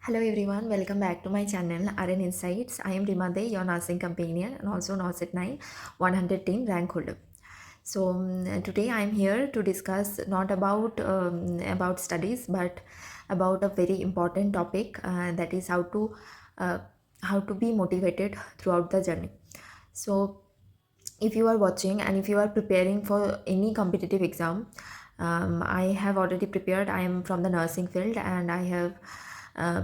Hello everyone, welcome back to my channel RN Insights. I am Rima Dey, your nursing companion and also nurse at 9 110 rank holder. Today I am here to discuss not about studies but about a very important topic, that is uh, how to be motivated throughout the journey. So if you are watching and if you are preparing for any competitive exam, I have already prepared. I am from the nursing field and I have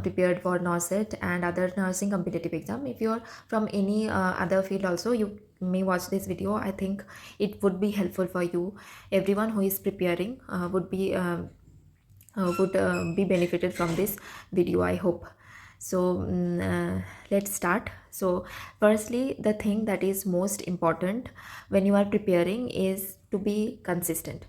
prepared for NOSET and other nursing competitive exam. If you are from any other field also, you may watch this video. I think it would be helpful for you. Everyone who is preparing would be benefited from this video, I hope. Let's start. So firstly, the thing that is most important when you are preparing is to be consistent.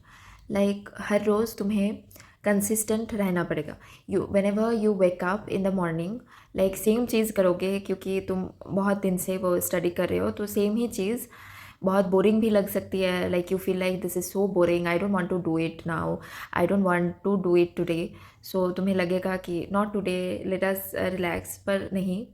Like हर रोज तुम्हें consistent रहना पड़ेगा. You whenever you wake up in the morning, like same चीज़ करोगे क्योंकि तुम बहुत दिन से वो स्टडी कर रहे हो, तो सेम ही चीज़ बहुत बोरिंग भी लग सकती है. Like you feel like this is so boring, I don't want to do it now, I don't want to do it today. So तुम्हें लगेगा कि not today, let us relax. पर नहीं,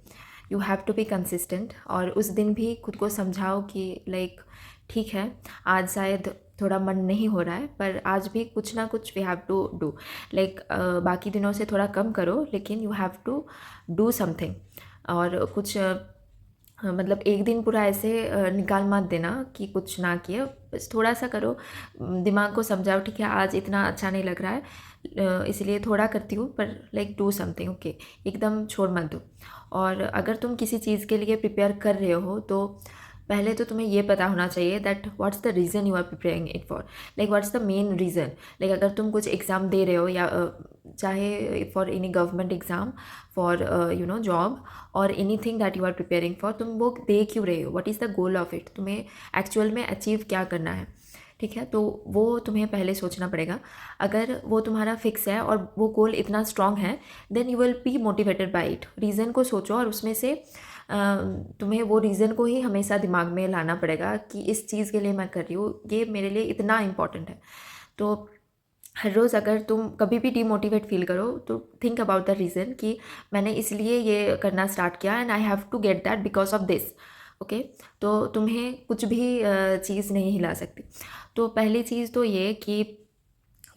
you have to be consistent. और उस दिन भी खुद को समझाओ कि लाइक ठीक है, आज शायद थोड़ा मन नहीं हो रहा है, पर आज भी कुछ ना कुछ we have to do. Like बाकी दिनों से थोड़ा कम करो, लेकिन you have to do something. और कुछ मतलब एक दिन पूरा ऐसे निकाल मत देना कि कुछ ना किए. बस थोड़ा सा करो, दिमाग को समझाओ ठीक है आज इतना अच्छा नहीं लग रहा है, इसलिए थोड़ा करती हूँ, पर लाइक डू समथिंग. ओके, एकदम छोड़ मत दो. और अगर तुम किसी चीज़ के लिए प्रिपेयर कर रहे हो, तो पहले तो तुम्हें ये पता होना चाहिए that what's the reason you are preparing it for. Like what's the main reason. Like अगर तुम कुछ एग्ज़ाम दे रहे हो, या चाहे for any government exam, for job और anything that you are preparing for, तुम वो दे क्यों रहे हो, what is the goal of it, तुम्हें एक्चुअल में अचीव क्या करना है. ठीक है, तो वो तुम्हें पहले सोचना पड़ेगा. अगर वो तुम्हारा फिक्स है और वो गोल इतना स्ट्रांग है, then you will be motivated by it. Reason को सोचो और उसमें से तुम्हें वो रीज़न को ही हमेशा दिमाग में लाना पड़ेगा कि इस चीज़ के लिए मैं कर रही हूँ, ये मेरे लिए इतना इम्पॉर्टेंट है. तो हर रोज़ अगर तुम कभी भी डीमोटिवेट फील करो, तो थिंक अबाउट द रीज़न कि मैंने इसलिए ये करना स्टार्ट किया and I have to get that because of this. Okay, तो तुम्हें कुछ भी चीज़ नहीं हिला सकती. तो पहली चीज़ तो ये कि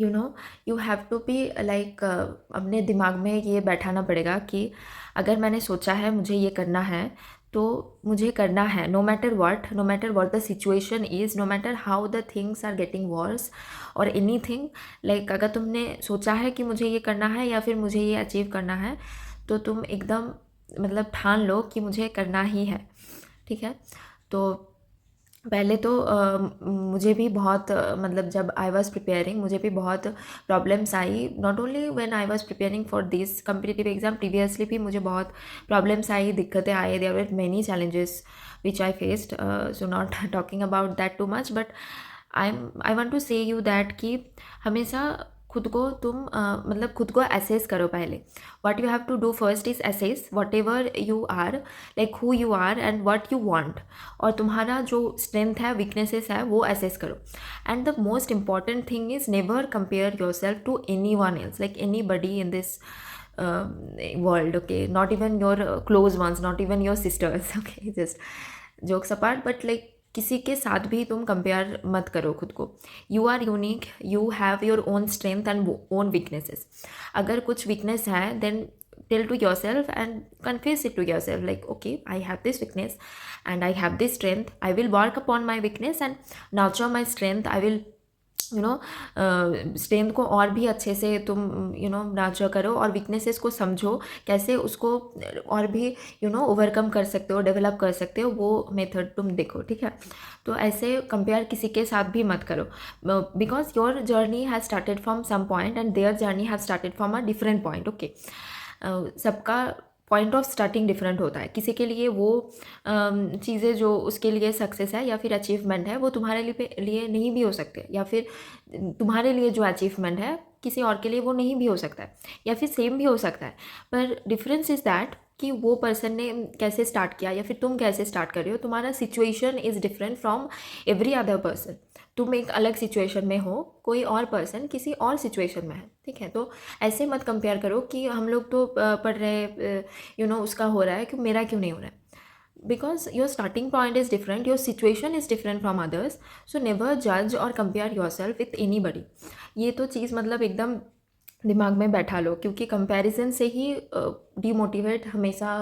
you have to be like, अपने दिमाग में ये बैठाना पड़ेगा कि अगर मैंने सोचा है मुझे ये करना है, तो मुझे करना है. No matter what the situation is, no matter how the things are getting worse और एनी थिंग. लाइक अगर तुमने सोचा है कि मुझे ये करना है या फिर मुझे ये अचीव करना है, तो तुम एकदम मतलब ठान लो कि मुझे करना ही है. ठीक है, तो पहले तो मुझे भी बहुत मतलब जब आई वॉज प्रिपेयरिंग, मुझे भी बहुत प्रॉब्लम्स आई. Not only when I was preparing for this competitive exam, previously भी मुझे बहुत प्रॉब्लम्स आई, दिक्कतें आई. There were many challenges which I faced. So not talking about that too much, but I want to say you that कि हमेशा खुद को तुम मतलब खुद को असेस करो पहले. What you have to do first is assess whatever you are, like who you are and what you want. और तुम्हारा जो स्ट्रेंथ है, वीकनेसेस है, वो असेस करो. And the most important thing is never compare yourself to anyone else, like anybody in this world. Okay, not even your close ones, not even your sisters. Okay, just jokes apart, but like किसी के साथ भी तुम compare मत करो खुद को. You are unique, you have your own strength and own weaknesses. अगर कुछ वीकनेस है, then tell to yourself and confess it to yourself, like okay, I have this weakness and I have this strength. I will work upon my weakness and nurture my strength. I will strength को और भी अच्छे से तुम नार्चर करो, और weaknesses को समझो कैसे उसको और भी ओवरकम कर सकते हो, डेवलप कर सकते हो, वो मेथड तुम देखो. ठीक है, तो ऐसे कंपेयर किसी के साथ भी मत करो, because your journey has started from some point and their journey have started from a different point. Okay, सबका पॉइंट ऑफ स्टार्टिंग डिफरेंट होता है. किसी के लिए वो चीज़ें जो उसके लिए सक्सेस है या फिर अचीवमेंट है, वो तुम्हारे लिए नहीं भी हो सकते, या फिर तुम्हारे लिए जो अचीवमेंट है किसी और के लिए वो नहीं भी हो सकता है या फिर सेम भी हो सकता है, पर डिफरेंस इज़ दैट कि वो पर्सन ने कैसे स्टार्ट किया या फिर तुम कैसे स्टार्ट कर रहे हो। तुम्हारा situation is different from every other person. तुम एक अलग सिचुएशन में हो, कोई और पर्सन किसी और सिचुएशन में है, ठीक है। तो ऐसे मत कंपेयर करो कि हम लोग तो पढ़ रहे, उसका हो रहा है, कि मेरा क्यों नहीं हो रहा है। Because your starting point is different, your situation is different from others, so never जज और compare your self with any बडी। ये तो चीज़ मतलब एकदम दिमाग में बैठा लो, क्योंकि कंपैरिजन से ही डीमोटिवेट हमेशा,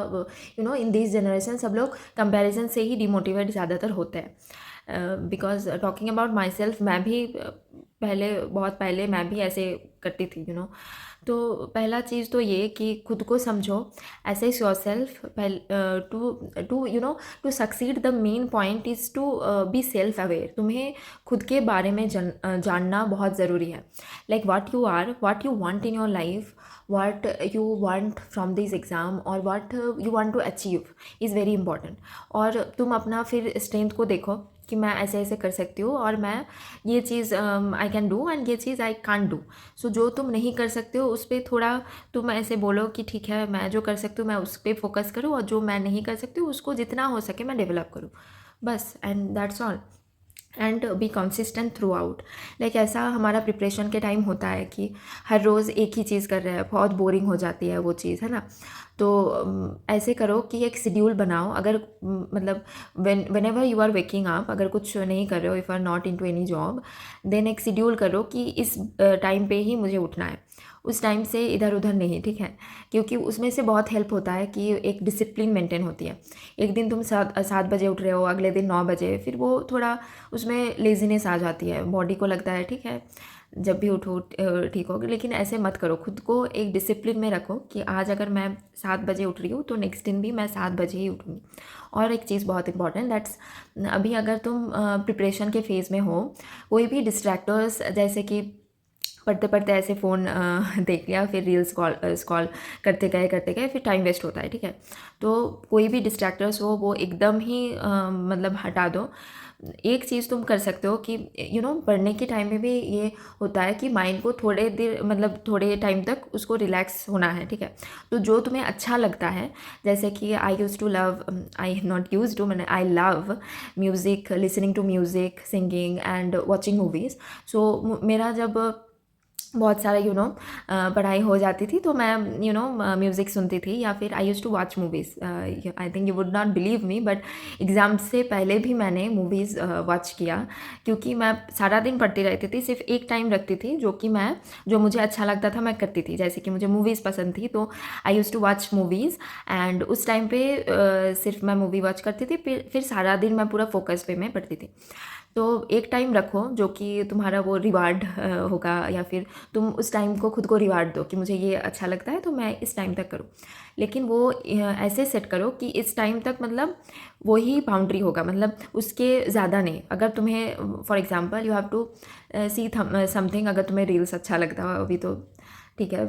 इन दिस जनरेशन सब लोग कंपैरिजन से ही डीमोटिवेट ज़्यादातर होते हैं। Because talking about my self, मैं भी पहले, बहुत पहले मैं भी ऐसे करती थी, तो पहला चीज़ तो ये कि खुद को समझो, assess yourself. To succeed the main point is to be self aware. तुम्हें खुद के बारे में जानना बहुत ज़रूरी है। Like what you are, what you want in your life, what you want from this exam और what you want to achieve is very important। और तुम अपना फिर स्ट्रेंथ को देखो कि मैं ऐसे ऐसे कर सकती हूँ और मैं ये चीज़ आई कैन डू एंड ये चीज़ आई कांट डू। सो जो तुम नहीं कर सकते हो उस पर थोड़ा तुम ऐसे बोलो कि ठीक है, मैं जो कर सकती हूँ मैं उस पर फोकस करूँ, और जो मैं नहीं कर सकती हूँ उसको जितना हो सके मैं डेवलप करूँ, बस। And that's all. And be consistent through out. Like ऐसा हमारा प्रिपरेशन के टाइम होता है कि हर रोज़ एक ही चीज़ कर रहे हैं, बहुत बोरिंग हो जाती है वो चीज़, है ना। तो ऐसे करो कि एक शेड्यूल बनाओ। अगर मतलब whenever you are waking up, अगर कुछ नहीं कर रहे हो, if are not into any job, then एक शेड्यूल करो कि इस टाइम पे ही मुझे उठना है, उस टाइम से इधर उधर नहीं, ठीक है। क्योंकि उसमें से बहुत हेल्प होता है कि एक डिसिप्लिन मेंटेन होती है। एक दिन तुम 7 बजे उठ रहे हो, अगले दिन 9 बजे, फिर वो थोड़ा उसमें लेजीनेस आ जाती है, बॉडी को लगता है ठीक है जब भी उठो ठीक होगी। लेकिन ऐसे मत करो, खुद को एक डिसिप्लिन में रखो कि आज अगर मैं 7 बजे उठ रही हूँ तो नेक्स्ट दिन भी मैं 7 बजे ही उठूँगी। और एक चीज़ बहुत इंपॉर्टेंट, दैट्स अभी अगर तुम प्रिपरेशन के फेज़ में हो, कोई भी डिस्ट्रैक्टर्स, जैसे कि पढ़ते पढ़ते ऐसे फ़ोन देख लिया, फिर रील्स स्क्रॉल करते गए फिर टाइम वेस्ट होता है, ठीक है। तो कोई भी डिस्ट्रैक्टर्स हो वो एकदम ही मतलब हटा दो। एक चीज़ तुम कर सकते हो कि पढ़ने के टाइम में भी ये होता है कि माइंड को थोड़े देर मतलब थोड़े टाइम तक उसको रिलैक्स होना है, ठीक है। तो जो तुम्हें अच्छा लगता है, जैसे कि I use to love, I not use to, मैंने I love music, listening to music, singing and watching movies. So मेरा जब बहुत सारा पढ़ाई हो जाती थी तो मैं म्यूज़िक सुनती थी, या फिर I use to watch movies. I think you would not believe me, but exam से पहले भी मैंने मूवीज़ वॉच किया, क्योंकि मैं सारा दिन पढ़ती रहती थी। सिर्फ एक टाइम रखती थी जो मुझे अच्छा लगता था मैं करती थी। जैसे कि मुझे मूवीज़ पसंद थी तो I use to watch movies, and उस टाइम पे सिर्फ मैं मूवी वॉच करती थी, फिर सारा दिन मैं पूरा फोकस पे में पढ़ती थी। तो एक टाइम रखो जो कि तुम्हारा वो रिवार्ड होगा, या फिर तुम उस टाइम को खुद को रिवार्ड दो कि मुझे ये अच्छा लगता है तो मैं इस टाइम तक करूँ। लेकिन वो ऐसे सेट करो कि इस टाइम तक मतलब वही बाउंड्री होगा, मतलब उसके ज़्यादा नहीं। अगर तुम्हें for example you have to see something, अगर तुम्हें रील्स अच्छा लगता हो अभी तो ठीक है,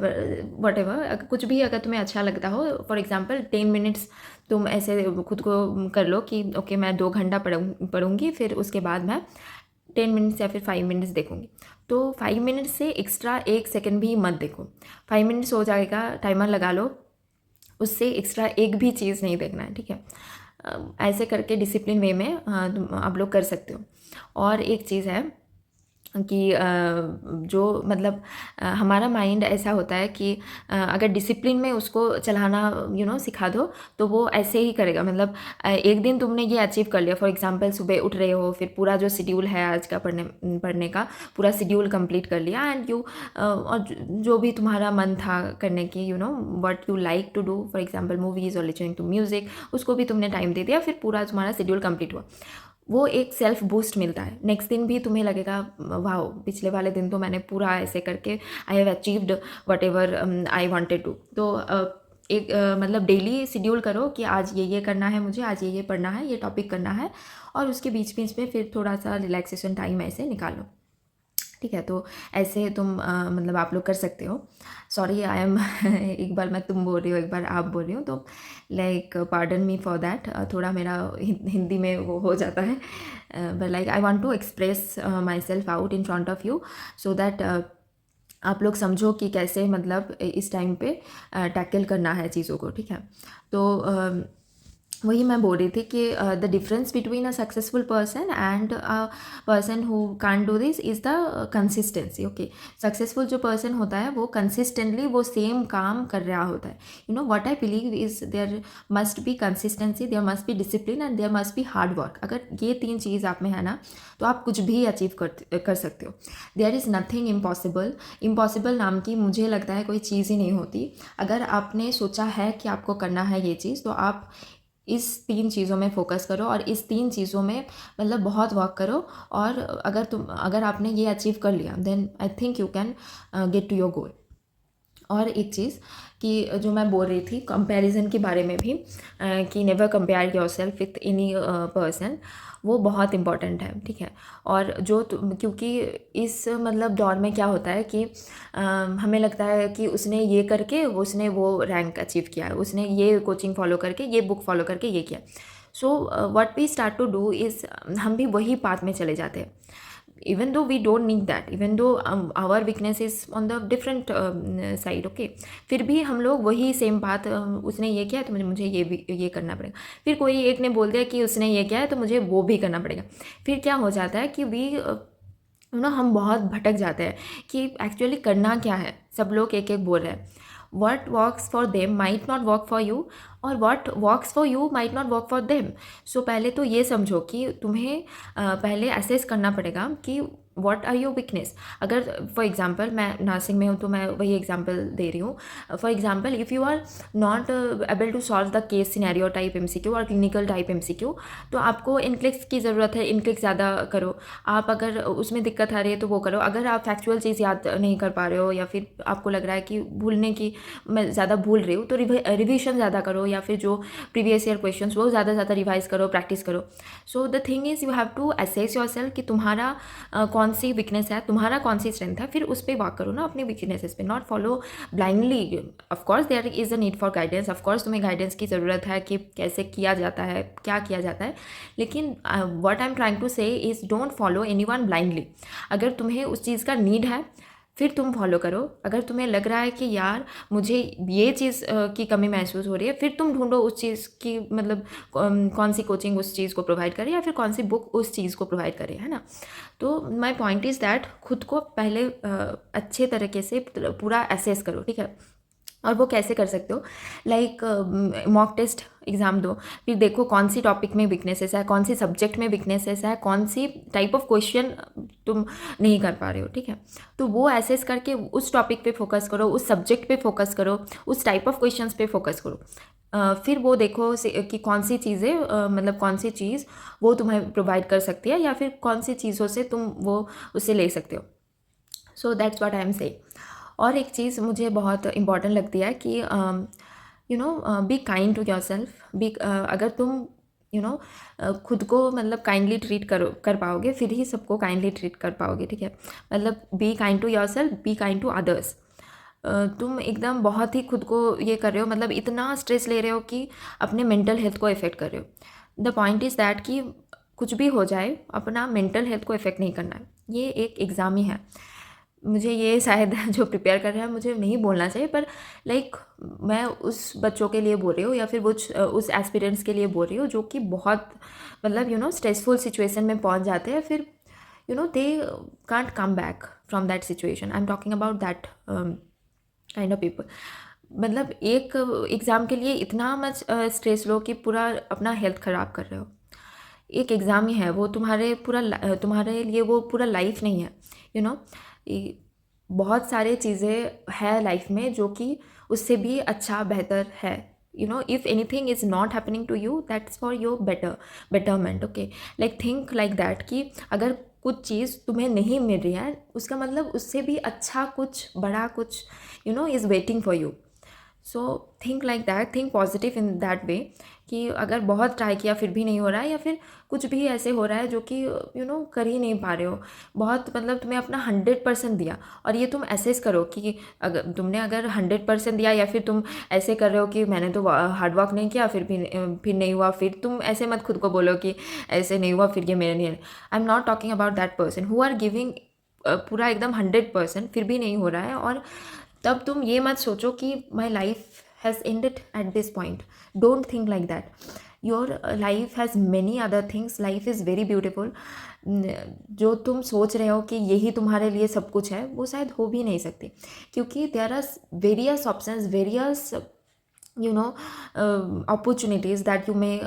वट एवर, कुछ भी अगर तुम्हें अच्छा लगता हो, फॉर एग्जांपल 10 मिनट्स तुम ऐसे खुद को कर लो कि ओके मैं 2 घंटा पढ़ूंगी, फिर उसके बाद मैं 10 मिनट्स या फिर 5 मिनट्स देखूंगी। तो 5 मिनट्स से एक्स्ट्रा 1 सेकेंड भी मत देखो। 5 मिनट्स हो जाएगा, टाइमर लगा लो, उससे एक्स्ट्रा एक भी चीज़ नहीं देखना है, ठीक है। ऐसे करके डिसिप्लिन वे में तुम आप लोग कर सकते हो। और एक चीज़ है कि जो मतलब हमारा माइंड ऐसा होता है कि अगर डिसिप्लिन में उसको चलाना सिखा दो तो वो ऐसे ही करेगा। मतलब एक दिन तुमने ये अचीव कर लिया, फॉर एग्जांपल सुबह उठ रहे हो, फिर पूरा जो शेड्यूल है आज का पढ़ने का पूरा शेड्यूल कंप्लीट कर लिया, एंड यू और जो भी तुम्हारा मन था करने की, what you like to do, for example movies और लिसनिंग टू म्यूज़िक, उसको भी तुमने टाइम दे दिया, फिर पूरा तुम्हारा शेड्यूल कंप्लीट हुआ। वो एक सेल्फ बूस्ट मिलता है। नेक्स्ट दिन भी तुम्हें लगेगा वाह, पिछले वाले दिन तो मैंने पूरा ऐसे करके I have achieved whatever I wanted to. तो एक मतलब डेली शेड्यूल करो कि आज ये करना है, मुझे आज ये पढ़ना है, ये टॉपिक करना है, और उसके बीच बीच में फिर थोड़ा सा रिलैक्सेशन टाइम ऐसे निकालो, ठीक है। तो ऐसे तुम मतलब आप लोग कर सकते हो। सॉरी आई एम एक बार मैं तुम बोल रही हूँ, एक बार आप बोल रही हूँ, तो like pardon me for that. थोड़ा मेरा हिंदी में वो हो जाता है, but like I want to express myself out in front of you, so that आप लोग समझो कि कैसे मतलब इस टाइम पे टैकल करना है चीज़ों को, ठीक है। तो वही मैं बोल रही थी कि the difference between a successful person and a person who can't do this is the consistency. Okay, successful जो पर्सन होता है वो कंसिस्टेंटली वो सेम काम कर रहा होता है। You know what I believe is there must be consistency, there must be discipline and there must be hard work. अगर ये तीन चीज़ आप में है ना, तो आप कुछ भी अचीव कर सकते हो। There is nothing impossible. Impossible नाम की मुझे लगता है कोई चीज़ ही नहीं होती। अगर आपने सोचा है कि आपको करना है ये चीज़, तो आप इस तीन चीज़ों में फ़ोकस करो और इस तीन चीज़ों में मतलब बहुत वर्क करो। और अगर आपने ये अचीव कर लिया, then I think you can get to your goal. और एक चीज़ कि जो मैं बोल रही थी कंपैरिजन के बारे में भी, कि never compare yourself with any person, वो बहुत इम्पॉर्टेंट है, ठीक है। और क्योंकि इस मतलब दौर में क्या होता है कि हमें लगता है कि उसने ये करके उसने वो रैंक अचीव किया है, उसने ये कोचिंग फॉलो करके, ये बुक फॉलो करके ये किया। So what we start to do is हम भी वही पाथ में चले जाते हैं, even though we don't need that, even though our weakness is on the different side, okay। फिर भी हम लोग वही सेम बात, उसने ये किया है तो मुझे ये भी ये करना पड़ेगा। फिर कोई एक ने बोल दिया कि उसने ये किया है तो मुझे वो भी करना पड़ेगा। फिर क्या हो जाता है कि हम बहुत भटक जाते हैं कि एक्चुअली करना क्या है। सब लोग एक एक बोल रहे हैं, what works for them might not work for you, और what works for you might not work for them। सो पहले तो ये समझो कि तुम्हें पहले असेस करना पड़ेगा कि व्हाट आर योर वीकनेस। अगर फॉर एग्जांपल मैं नर्सिंग में हूँ तो मैं वही एग्जांपल दे रही हूँ। For example if you are not able to solve the case scenario type MCQ और क्लिनिकल टाइप एमसीक्यू, तो आपको इनक्लिक्स की ज़रूरत है, इनक्लिक्स ज़्यादा करो। आप अगर उसमें दिक्कत आ रही है तो वो करो। अगर आप फैक्चुअल चीज़ याद नहीं कर पा रहे हो या फिर आपको लग रहा है कि भूलने की मैं ज़्यादा भूल रही हूँ, तो रिविजन ज़्यादा करो, या फिर जो प्रीवियस ईयर क्वेश्चंस वो ज़्यादा रिवाइज करो, प्रैक्टिस करो। So the thing is you have to assess yourself कि तुम्हारा कौन सी वीकनेस है, तुम्हारा कौन सी स्ट्रेंथ है, फिर उस पर वर्क करो ना, अपनी वीकनेसेस पे, not follow blindly. Of course there is a need for guidance, of course तुम्हें गाइडेंस की ज़रूरत है कि कैसे किया जाता है, क्या किया जाता है। लेकिन what I am trying to say is don't follow anyone blindly. अगर तुम्हें उस चीज़ का नीड है फिर तुम फॉलो करो। अगर तुम्हें लग रहा है कि यार मुझे ये चीज़ की कमी महसूस हो रही है, फिर तुम ढूंढो उस चीज़ की मतलब कौन सी कोचिंग उस चीज़ को प्रोवाइड करे या फिर कौन सी बुक उस चीज़ को प्रोवाइड करे, है ना। तो माय पॉइंट इज़ दैट खुद को पहले अच्छे तरीके से पूरा असेस करो, ठीक है। और वो कैसे कर सकते हो, लाइक मॉक टेस्ट एग्ज़ाम दो, फिर देखो कौन सी टॉपिक में वीकनेसेस है, कौन सी सब्जेक्ट में वीकनेसेस है, कौन सी टाइप ऑफ क्वेश्चन तुम नहीं कर पा रहे हो, ठीक है। तो वो एसेस करके उस टॉपिक पे फोकस करो, उस सब्जेक्ट पे फोकस करो, उस टाइप ऑफ क्वेश्चंस पे फोकस करो। फिर वो देखो कि कौन सी चीज़ें मतलब कौन सी चीज़ वो तुम्हें प्रोवाइड कर सकती है या फिर कौन सी चीज़ों से तुम वो उससे ले सकते हो। So that's what I am saying. और एक चीज़ मुझे बहुत इम्पॉर्टेंट लगती है कि be kind to yourself. अगर तुम खुद को मतलब काइंडली ट्रीट कर पाओगे, फिर ही सबको काइंडली ट्रीट कर पाओगे, ठीक है। मतलब be kind to yourself, be kind to others. तुम एकदम बहुत ही खुद को ये कर रहे हो, मतलब इतना स्ट्रेस ले रहे हो कि अपने मेंटल हेल्थ को इफ़ेक्ट कर रहे हो। द पॉइंट इज़ दैट कि कुछ भी हो जाए अपना मेंटल हेल्थ को इफ़ेक्ट नहीं करना है। ये एक एग्ज़ाम ही है। मुझे ये शायद जो प्रिपेयर कर रहा है मुझे नहीं बोलना चाहिए, पर लाइक मैं उस बच्चों के लिए बोल रही हूँ या फिर उस एस्पिरेंट्स के लिए बोल रही हूँ जो कि बहुत मतलब स्ट्रेसफुल सिचुएशन में पहुँच जाते हैं, फिर they can't come back from that situation. I am talking about that kind of people. मतलब एक एग्ज़ाम के लिए इतना मच स्ट्रेस लो कि पूरा अपना हेल्थ ख़राब कर रहे हो। एक एग्ज़ाम ही है वो, तुम्हारे लिए वो पूरा लाइफ नहीं है। यू नो बहुत सारे चीज़ें है लाइफ में जो कि उससे भी अच्छा बेहतर है। If anything is not happening to you, that's for your betterment, okay. Like think like that कि अगर कुछ चीज़ तुम्हें नहीं मिल रही है, उसका मतलब उससे भी अच्छा कुछ बड़ा कुछ is waiting for you. So think like that, think positive in that way कि अगर बहुत ट्राई किया फिर भी नहीं हो रहा है, या फिर कुछ भी ऐसे हो रहा है जो कि कर ही नहीं पा रहे हो, बहुत मतलब तुम्हें अपना 100% दिया, और ये तुम एसेस करो कि अगर 100% दिया, या फिर तुम ऐसे कर रहे हो कि मैंने तो हार्डवर्क नहीं किया फिर नहीं हुआ, फिर तुम ऐसे मत खुद को बोलो कि ऐसे नहीं हुआ फिर ये मेरे लिए। I am not talking about that person who are giving पूरा एकदम 100%, फिर भी नहीं हो रहा है, और तब तुम ये मत सोचो कि my life has ended at this point. Don't think like that. Your life has many other things. Life is very beautiful. जो तुम सोच रहे हो कि यही तुम्हारे लिए सब कुछ है, वो शायद हो भी नहीं सकती, क्योंकि there are various options, various opportunities that you may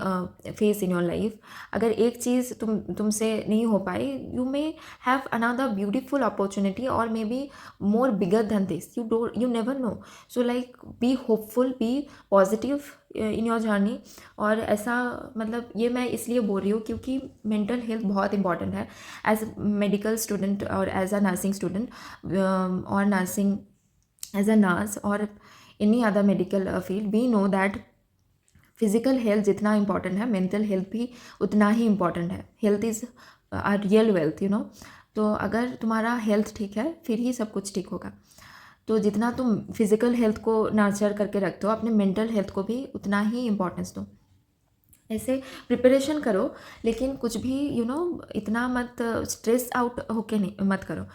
face in your life. अगर एक चीज़ तुमसे नहीं हो पाई, you may have another beautiful opportunity, और may be more bigger than this. You never know. So like be hopeful, be positive in your journey. और ऐसा मतलब ये मैं इसलिए बोल रही हूँ क्योंकि मेंटल हेल्थ बहुत इंपॉर्टेंट है एज मेडिकल स्टूडेंट और एज अ नर्सिंग स्टूडेंट, और नर्सिंग एज अ नर्स, और any other medical field. We know that physical health जितना इम्पॉर्टेंट है, मेंटल हेल्थ भी उतना ही इम्पॉर्टेंट है. Health is a real wealth, तो अगर तुम्हारा हेल्थ ठीक है, फिर ही सब कुछ ठीक होगा. तो जितना तुम फिजिकल हेल्थ को नर्चर करके रखते हो, अपने मेंटल हेल्थ को भी उतना ही इम्पोर्टेंस दो. ऐसे प्रिपरेशन करो, लेकिन कुछ भी इतना मत स्ट्रेस आउट होके नहीं मत करो.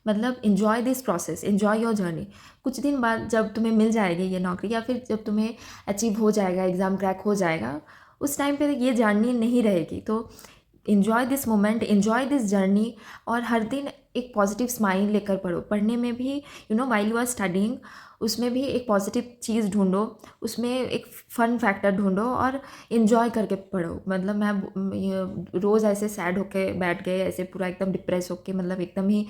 मतलब enjoy this process, enjoy your journey. कुछ दिन बाद जब तुम्हें मिल जाएगी ये नौकरी, या फिर जब तुम्हें अचीव हो जाएगा, एग्ज़ाम क्रैक हो जाएगा, उस टाइम पे ये जर्नी नहीं रहेगी. तो enjoy this moment, enjoy this journey. और हर दिन एक पॉजिटिव स्माइल लेकर पढ़ो. पढ़ने में भी वाइल यू आर स्टडिंग, उसमें भी एक पॉजिटिव चीज़ ढूंढो, उसमें एक फ़न फैक्टर ढूंढो, और इन्जॉय करके पढ़ो. मतलब मैं रोज़ ऐसे सैड होके बैठ गए, ऐसे पूरा एकदम डिप्रेस होके, मतलब एकदम ही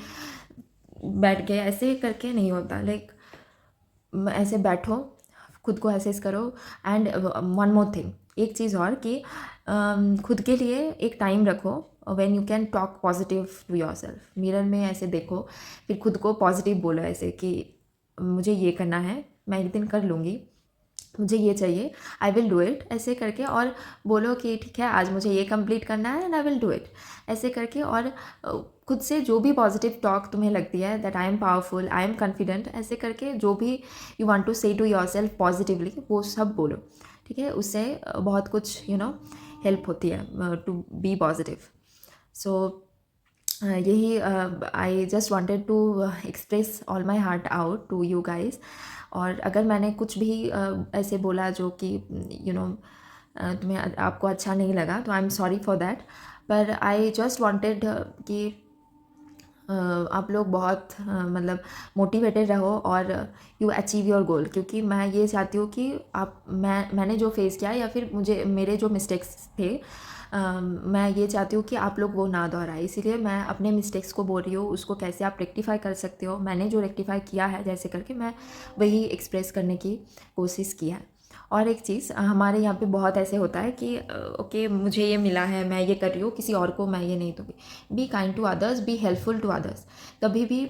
बैठ गए, ऐसे करके नहीं होता. लाइक ऐसे बैठो, खुद को एसेस करो. एंड वन मोर थिंग, एक चीज़ और कि खुद के लिए एक टाइम रखो when you can talk positive to yourself. Mirror में ऐसे देखो, फिर खुद को पॉजिटिव बोलो, ऐसे कि मुझे ये करना है, मैं एक दिन कर लूँगी, मुझे ये चाहिए, आई विल डू इट, ऐसे करके. और बोलो कि ठीक है, आज मुझे ये कंप्लीट करना है and I will do it, ऐसे करके. और खुद से जो भी पॉजिटिव टॉक तुम्हें लगती है, that I am powerful, I am confident, ऐसे करके जो भी यू वांट टू से टू योर सेल्फ पॉजिटिवली, वो सब बोलो. ठीक है, उससे बहुत कुछ हेल्प होती है टू बी पॉजिटिव. सो यही I just wanted to express all my heart out to you guys. और अगर मैंने कुछ भी ऐसे बोला जो कि तुम्हें आपको अच्छा नहीं लगा, तो I am sorry for that. पर आई जस्ट वांटेड कि आप लोग बहुत मतलब मोटिवेटेड रहो और यू अचीव योर गोल. क्योंकि मैं ये चाहती हूँ कि मैंने जो फेस किया, या फिर मेरे जो मिस्टेक्स थे, मैं ये चाहती हूँ कि आप लोग वो ना दोहराए. इसीलिए मैं अपने मिस्टेक्स को बोल रही हूँ, उसको कैसे आप रेक्टिफाई कर सकते हो. मैंने जो रेक्टिफाई किया है जैसे करके, मैं वही एक्सप्रेस करने की कोशिश की है. और एक चीज़, हमारे यहाँ पे बहुत ऐसे होता है कि ओके मुझे ये मिला है, मैं ये कर रही हूँ, किसी और को मैं ये नहीं दूँगी. Be kind to others, be helpful to others. कभी भी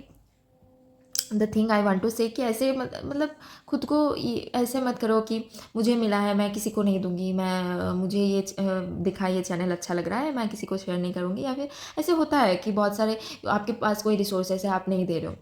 the thing I want to say कि ऐसे मतलब खुद को ऐसे मत करो कि मुझे मिला है, मैं किसी को नहीं दूंगी, मैं मुझे ये दिखा, ये चैनल अच्छा लग रहा है, मैं किसी को शेयर नहीं करूँगी. या फिर ऐसे होता है कि बहुत सारे आपके पास कोई रिसोर्सेस है, आप नहीं दे रहे हो.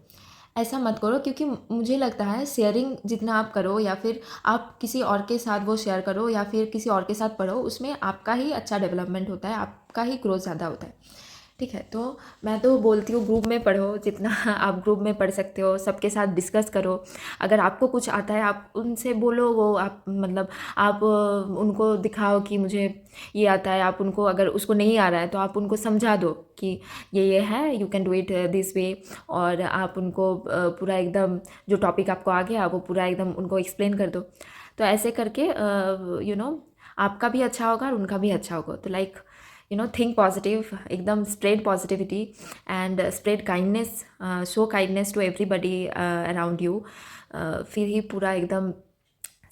ऐसा मत करो, क्योंकि मुझे लगता है शेयरिंग जितना आप करो, या फिर आप किसी और के साथ वो शेयर करो, या फिर किसी और के साथ पढ़ो, उसमें आपका ही अच्छा डेवलपमेंट होता है, आपका ही ग्रोथ ज़्यादा होता है. ठीक है, तो मैं तो बोलती हूँ ग्रुप में पढ़ो, जितना आप ग्रुप में पढ़ सकते हो, सबके साथ डिस्कस करो. अगर आपको कुछ आता है, आप उनसे बोलो, वो आप मतलब आप उनको दिखाओ कि मुझे ये आता है. आप उनको, अगर उसको नहीं आ रहा है, तो आप उनको समझा दो कि ये है, you can do it this way. और आप उनको पूरा एकदम जो टॉपिक आपको आ गया, वो पूरा एकदम उनको एक्सप्लेन कर दो. तो ऐसे करके आपका भी अच्छा होगा और उनका भी अच्छा होगा. तो लाइक think positive, एकदम spread positivity and spread kindness, show kindness to everybody around you. फिर ही पूरा एकदम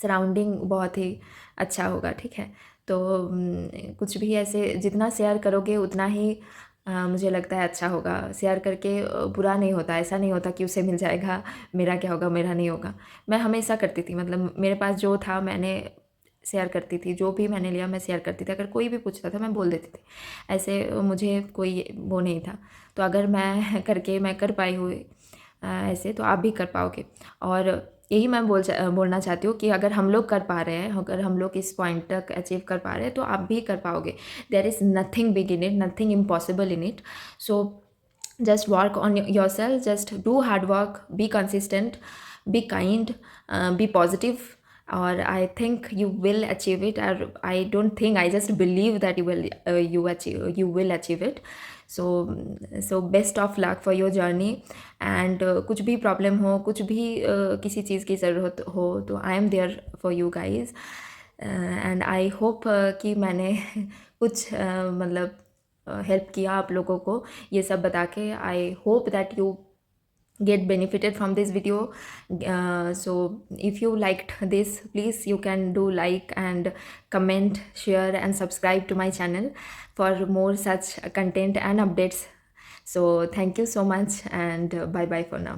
सराउंडिंग बहुत ही अच्छा होगा. ठीक है, तो कुछ भी ऐसे जितना शेयर करोगे उतना ही मुझे लगता है अच्छा होगा. शेयर करके बुरा नहीं होता, ऐसा नहीं होता कि उसे मिल जाएगा, मेरा क्या होगा, मेरा नहीं होगा. मैं हमेशा करती थी, मतलब मेरे पास जो था मैंने शेयर करती थी, जो भी मैंने लिया मैं शेयर करती थी. अगर कोई भी पूछता था मैं बोल देती थी. ऐसे मुझे कोई वो नहीं था. तो अगर मैं करके मैं कर पाई हूँ ऐसे, तो आप भी कर पाओगे. और यही मैं बोलना चाहती हूँ कि अगर हम लोग कर पा रहे हैं, अगर हम लोग इस पॉइंट तक अचीव कर पा रहे हैं, तो आप भी कर पाओगे. There is nothing big in it, nothing impossible in it. So just work on yourself, just do hard work, be consistent, be kind, be positive, or I think you will achieve it. Or I don't think, I just believe that you will achieve it. So best of luck for your journey. And कुछ भी problem हो, कुछ भी किसी चीज़ की ज़रूरत हो, तो I am there for you guys. And I hope कि मैंने कुछ मतलब हेल्प किया आप लोगों को ये सब बता के. I hope that you get benefited from this video. So if you liked this, please you can do like and comment, share and subscribe to my channel for more such content and updates. So thank you so much, and bye bye for now.